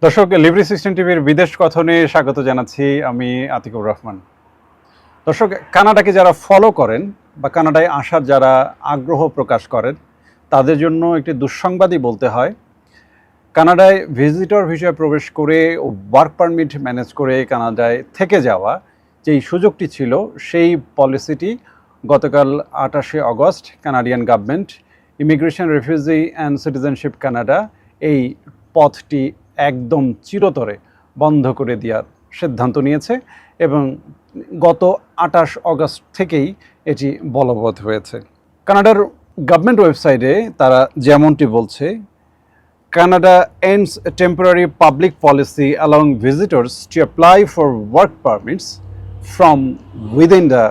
দর্শক, লিব্রি সিস্টেম টিভির বিদেশ কথনে স্বাগত জানাচ্ছি। আমি আতিকুর রহমান। দর্শক, কানাডাকে যারা ফলো করেন বা কানাডায় আসার যারা আগ্রহ প্রকাশ করেন তাদের জন্য একটি দুঃসংবাদই বলতে হয়। কানাডায় ভিজিটর ভিসায় প্রবেশ করে ও ওয়ার্ক পারমিট ম্যানেজ করে কানাডায় থেকে যাওয়া যেই সুযোগটি ছিল, সেই পলিসিটি গতকাল 28শে August Canadian government immigration, refugee and citizenship Canada এই পথটি একদম চিরতরে বন্ধ করে দেওয়ার সিদ্ধান্ত নিয়েছে এবং গত 28 অগস্ট থেকেই এটি বলবৎ হয়েছে। কানাডার গভর্নমেন্ট ওয়েবসাইটে তারা যেমনটি বলছে, Canada ends a temporary public policy allowing visitors to apply for work permits from within the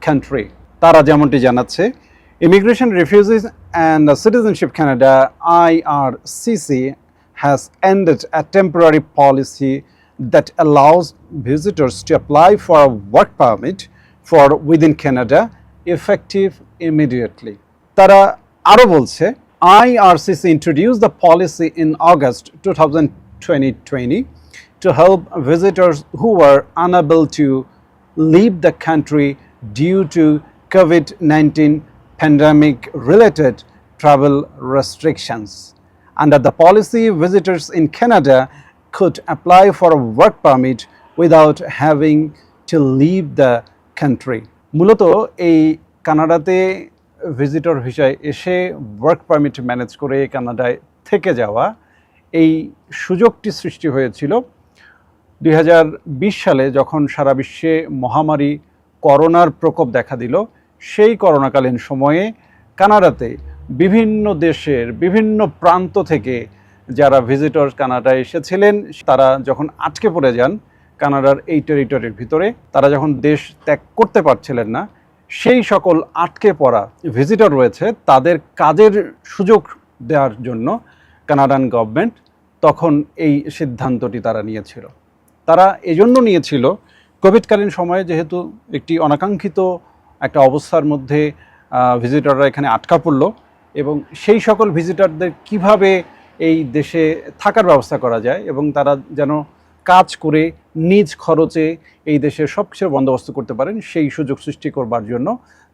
country. তারা যেমনটি জানাচ্ছে, Immigration, Refugees and Citizenship Canada IRCC has ended a temporary policy that allows visitors to apply for a work permit for within Canada effective immediately. তারা আরও বলছে, IRCC introduced the policy in August 2020 to help visitors who were unable to leave the country due to COVID-19 pandemic-related travel restrictions. Under the policy, visitors in Canada could apply for a work permit without having to leave the country. মূলত এই কানাডাতে visitor ভিসায় এসে work permit manage করে কানাডায় থেকে যাওয়া, এই সুযোগটি সৃষ্টি হয়েছিল 2020 সালে যখন সারা বিশ্বে মহামারী করোনার প্রকোপ দেখা দিল। সেই করোনাকালীন সময়ে কানাডাতে বিভিন্ন দেশের বিভিন্ন প্রান্ত থেকে যারা ভিজিটর কানাডায় এসেছিলেন, তারা যখন আটকে পড়ে যান কানাডার এই টেরিটরির ভিতরে, তারা যখন দেশ ত্যাগ করতে পারছিলেন না, সেই সকল আটকে পড়া ভিজিটর রয়েছে তাদের কাজের সুযোগ দেওয়ার জন্য কানাডান গভর্নমেন্ট তখন এই সিদ্ধান্তটি তারা নিয়েছিল। তারা এজন্য নিয়েছিল, কোভিডকালীন সময়ে যেহেতু একটি অনাকাঙ্ক্ষিত একটা অবস্থার মধ্যে ভিজিটররা এখানে আটকা পড়ল, এবং সেই সকল ভিজিটরদের কিভাবে এই দেশে থাকার ব্যবস্থা করা যায় এবং তারা যেন কাজ করে নিজ খরচে এই দেশের সব কিছু বন্দোবস্ত করতে পারেন, সেই সুযোগ সৃষ্টি করবার জন্য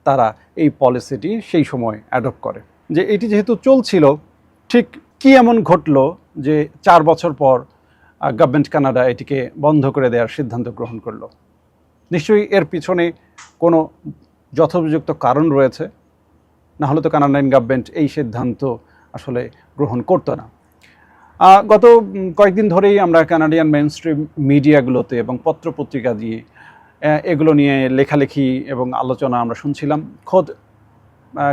তারা এই পলিসিটি সেই সময় অ্যাডপ্ট করে। যে এটি যেহেতু চলছিল, ঠিক কী এমন ঘটলো যে 4 বছর পর গভর্নমেন্ট কানাডা এটিকে বন্ধ করে দেওয়ার সিদ্ধান্ত গ্রহণ করলো? নিশ্চয়ই এর পিছনে কোনো যথোপযুক্ত কারণ রয়েছে, না হলে তো কানাডিয়ান গভর্নমেন্ট এই সিদ্ধান্ত আসলে গ্রহণ করতো না। গত কয়েকদিন ধরেই আমরা কানাডিয়ান মেইনস্ট্রিম মিডিয়াগুলোতে এবং পত্রপত্রিকা দিয়ে এগুলো নিয়ে লেখালেখি এবং আলোচনা আমরা শুনছিলাম। খোদ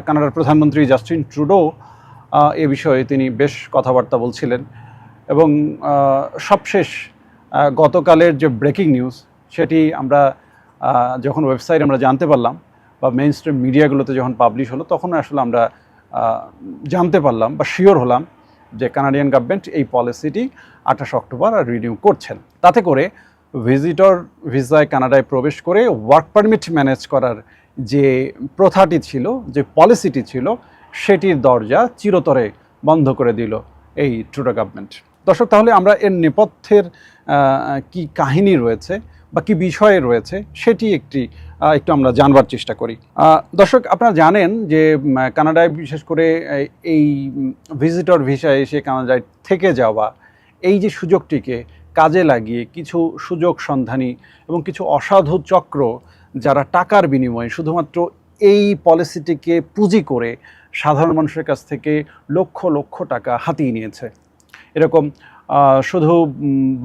কানাডার প্রধানমন্ত্রী জাস্টিন ট্রুডো এ বিষয়ে তিনি বেশ কথাবার্তা বলছিলেন, এবং সবশেষ গতকালের যে ব্রেকিং নিউজ, সেটি আমরা যখন ওয়েবসাইট আমরা জানতে পারলাম বা মেইনস্ট্রিম মিডিয়াগুলোতে যখন পাবলিশ হলো, তখন আসলে আমরা জানতে পারলাম বা শিওর হলাম যে কানাডিয়ান গভর্নমেন্ট এই পলিসিটি 28 অক্টোবর আর রিনিউ করছেন। তাতে করে ভিজিটর ভিসায় কানাডায় প্রবেশ করে ওয়ার্ক পারমিট ম্যানেজ করার যে প্রথাটি ছিল, যে পলিসিটি ছিল, সেটির দরজা চিরতরে বন্ধ করে দিল এই ট্রুডো গভর্নমেন্ট। দর্শক, তাহলে আমরা এর নেপথ্যের কি কাহিনী রয়েছে বা কি বিষয়ে রয়েছে সেটি একটু আমরা জানবার চেষ্টা করি। দর্শক, আপনারা জানেন যে কানাডায় বিশেষ করে এই ভিজিটর ভিসায় এসে কানাডায় থেকে যাওয়া, এই যে সুযোগটিকে কাজে লাগিয়ে কিছু সুযোগ সন্ধানী এবং কিছু অসাধু চক্র, যারা টাকার বিনিময়ে শুধুমাত্র এই পলিসিটিকে পুঁজি করে সাধারণ মানুষের কাছ থেকে লক্ষ লক্ষ টাকা হাতিয়ে নিয়েছে। এরকম শুধু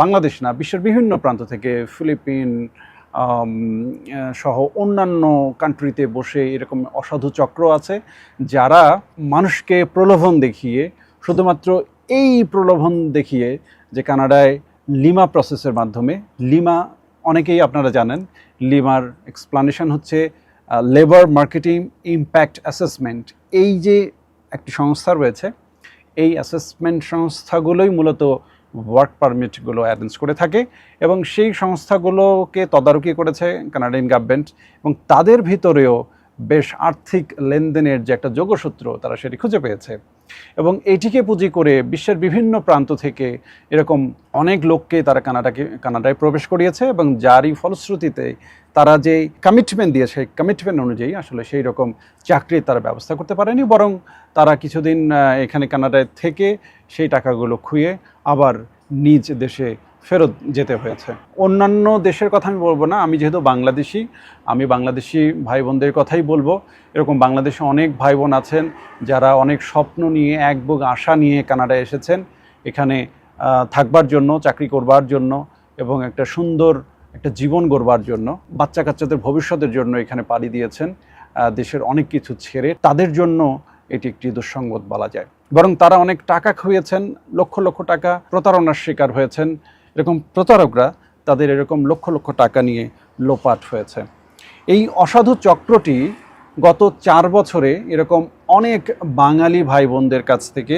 বাংলাদেশ না, বিশ্বের বিভিন্ন প্রান্ত থেকে, ফিলিপিন সহ অন্যান্য কান্ট্রিতে বসে এরকম অসাধু চক্র আছে, যারা মানুষকে প্রলোভন দেখিয়ে, শুধুমাত্র এই প্রলোভন দেখিয়ে যে কানাডায় লিমা প্রসেসের মাধ্যমে, লিমা অনেকেই আপনারা জানেন, লিমার এক্সপ্লানেশন হচ্ছে লেবার মার্কেটিং ইম্প্যাক্ট অ্যাসেসমেন্ট। এই যে একটি সংস্থা রয়েছে, এই অ্যাসেসমেন্ট সংস্থাগুলোই মূলত ওয়ার্ক পারমিটগুলো অ্যারেঞ্জ করে থাকে, এবং সেই সংস্থাগুলোকে তদারকি করেছে কানাডিয়ান গভর্নমেন্ট, এবং তাদের ভিতরেও বেশ আর্থিক লেনদেনের যে একটা যোগসূত্র তারা সেটি খুঁজে পেয়েছে। এবং এটিকে পুঁজি করে বিশ্বের বিভিন্ন প্রান্ত থেকে এরকম অনেক লোককে তারা কানাডায় প্রবেশ করিয়েছে, এবং যারই ফলশ্রুতিতে তারা যে কমিটমেন্ট দিয়েছে সেই কমিটমেন্ট অনুযায়ী আসলে সেই রকম চাকরির তারা ব্যবস্থা করতে পারেনি, বরং তারা কিছুদিন এখানে কানাডায় থেকে সেই টাকাগুলো খুইয়ে আবার নিজ দেশে ফেরত যেতে হয়েছে। অন্যান্য দেশের কথা আমি বলবো না, আমি যেহেতু বাংলাদেশি, আমি বাংলাদেশি ভাই বোনদের কথাই বলবো। এরকম বাংলাদেশে অনেক ভাই বোন আছেন যারা অনেক স্বপ্ন নিয়ে, এক বুক আশা নিয়ে কানাডায় এসেছেন এখানে থাকবার জন্য, চাকরি করবার জন্য, এবং একটা সুন্দর একটা জীবন গড়বার জন্য, বাচ্চা কাচ্চাদের ভবিষ্যতের জন্য এখানে পাড়ি দিয়েছেন দেশের অনেক কিছু ছেড়ে। তাদের জন্য এটি একটি দুঃসংবাদ বলা যায়। বরং তারা অনেক টাকা খুইয়েছেন, লক্ষ লক্ষ টাকা প্রতারণার শিকার হয়েছেন। এরকম প্রতারকরা তাদের এরকম লক্ষ লক্ষ টাকা নিয়ে লোপাট হয়েছে। এই অসাধু চক্রটি গত 4 বছরে এরকম অনেক বাঙালি ভাই বোনদের কাছ থেকে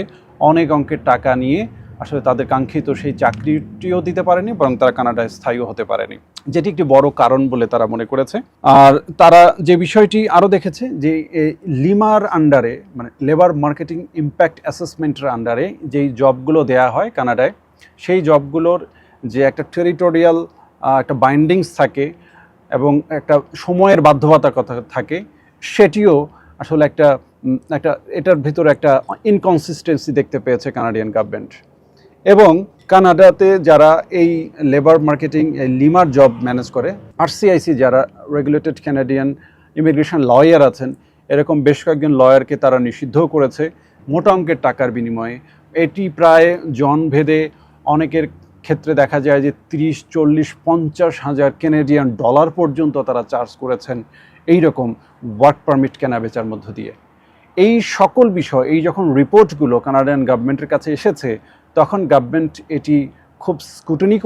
অনেক অঙ্কের টাকা নিয়ে আসলে তাদের কাঙ্ক্ষিত সেই চাকরিটিও দিতে পারেনি, বরং তারা কানাডায় স্থায়ীও হতে পারেনি, যেটি একটি বড় কারণ বলে তারা মনে করেছে। আর তারা যে বিষয়টি আরও দেখেছে যে লিমার আন্ডারে, মানে লেবার মার্কেটিং ইম্প্যাক্ট অ্যাসেসমেন্টের আন্ডারে যেই জবগুলো দেয়া হয় কানাডায়, সেই জবগুলোর যে একটা টেরিটোরিয়াল একটা বাইন্ডিংস থাকে এবং একটা সময়ের বাধ্যবাধকতা থাকে, সেটিও আসলে একটা এটার ভিতরে একটা ইনকনসিস্টেন্সি দেখতে পেয়েছে কানাডিয়ান গভর্নমেন্ট। এবং কানাডাতে যারা এই লেবার মার্কেটিং লিমার জব ম্যানেজ করে, আরসিআইসি যারা রেগুলেটেড ক্যানাডিয়ান ইমিগ্রেশন লয়ার আছেন, এরকম বেশ কয়েকজন লয়ারকে তারা নিষিদ্ধও করেছে মোটা অঙ্কের টাকার বিনিময়ে। এটি প্রায় জনভেদে অনেকের ক্ষেত্রে দেখা যায় যে 30, 40, 50 হাজার ক্যানাডিয়ান ডলার পর্যন্ত তারা চার্জ করেছেন এই রকম ওয়ার্ক পারমিট কেনা বেচার মধ্য দিয়ে। এই সকল বিষয়, এই যখন রিপোর্টগুলো কানাডিয়ান গভর্নমেন্টের কাছে এসেছে, তখন গভর্নমেন্ট এটি খুব স্ক্রুটিনি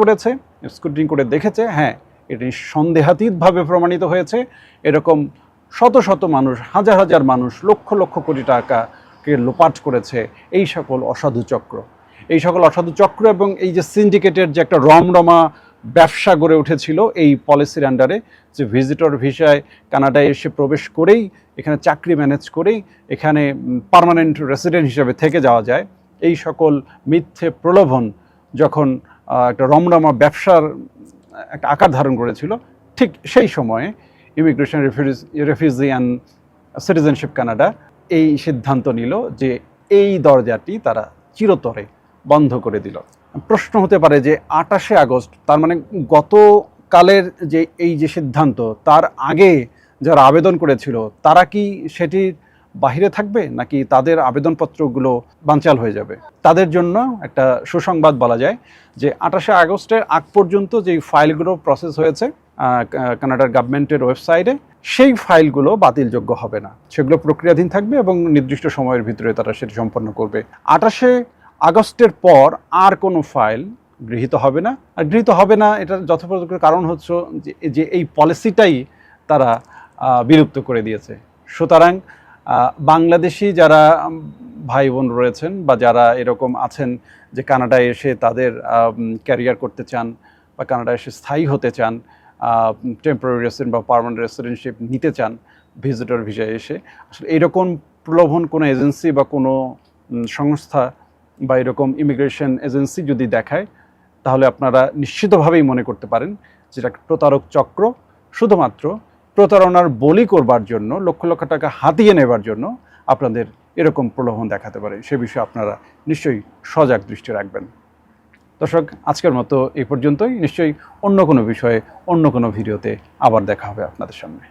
করে দেখেছে, হ্যাঁ এটি সন্দেহাতীতভাবে প্রমাণিত হয়েছে। এরকম শত শত মানুষ, হাজার হাজার মানুষ, লক্ষ লক্ষ কোটি টাকাকে লোপাট করেছে এই সকল অসাধু চক্র। এবং এই যে সিন্ডিকেটের যে একটা রমরমা ব্যবসা গড়ে উঠেছিল এই পলিসির আন্ডারে, যে ভিজিটর ভিসায় কানাডায় এসে প্রবেশ করেই, এখানে চাকরি ম্যানেজ করেই এখানে পার্মানেন্ট রেসিডেন্ট হিসেবে থেকে যাওয়া যায়, এই সকল মিথ্যে প্রলোভন যখন একটা রমরমা ব্যবসার একটা আকার ধারণ করেছিল, ঠিক সেই সময়ে immigration, refugee and citizenship Canada এই সিদ্ধান্ত নিল যে এই দরজাটি তারা চিরতরে বন্ধ করে দিল। প্রশ্ন হতে পারে যে 28শে আগস্ট, তার মানে গতকালের যে এই যে সিদ্ধান্ত, তার আগে যারা আবেদন করেছিল তারা কি সেটির বাহিরে থাকবে, নাকি তাদের আবেদনপত্রগুলো বানচাল হয়ে যাবে? তাদের জন্য একটা সুসংবাদ বলা যায় যে 28শে আগস্টের আগ পর্যন্ত যেই ফাইলগুলো প্রসেস হয়েছে কানাডার গভর্নমেন্টের ওয়েবসাইটে, সেই ফাইলগুলো বাতিলযোগ্য হবে না, সেগুলো প্রক্রিয়াধীন থাকবে এবং নির্দিষ্ট সময়ের ভিতরে তারা সেটি সম্পন্ন করবে। 28শে আগস্টের পর আর কোনো ফাইল গৃহীত হবে না। আর গৃহীত হবে না এটার যথাযথ কারণ হচ্ছে যে এই পলিসিটাই তারা বিলুপ্ত করে দিয়েছে। সুতরাং বাংলাদেশি যারা ভাই বোন রয়েছেন বা যারা এরকম আছেন যে কানাডায় এসে তাদের ক্যারিয়ার করতে চান বা কানাডায় এসে স্থায়ী হতে চান, টেম্পোরারি রেসিডেন্ট বা পার্মানেন্ট রেসিডেন্টশিপ নিতে চান ভিজিটর ভিসায় এসে, আসলে এরকম প্রলোভন কোনো এজেন্সি বা কোনো সংস্থা বা এরকম ইমিগ্রেশন এজেন্সি যদি দেখায়, তাহলে আপনারা নিশ্চিতভাবেই মনে করতে পারেন যেটা প্রতারক চক্র শুধুমাত্র প্রতারণার বলি করবার জন্য, লক্ষ লক্ষ টাকা হাতিয়ে নেবার জন্য আপনাদের এরকম প্রলোভন দেখাতে পারে। সে বিষয়ে আপনারা নিশ্চয়ই সজাগ দৃষ্টি রাখবেন। দর্শক, আজকের মতো এই পর্যন্তই। নিশ্চয়ই অন্য কোনো বিষয়ে, অন্য কোনো ভিডিওতে আবার দেখা হবে আপনাদের সামনে।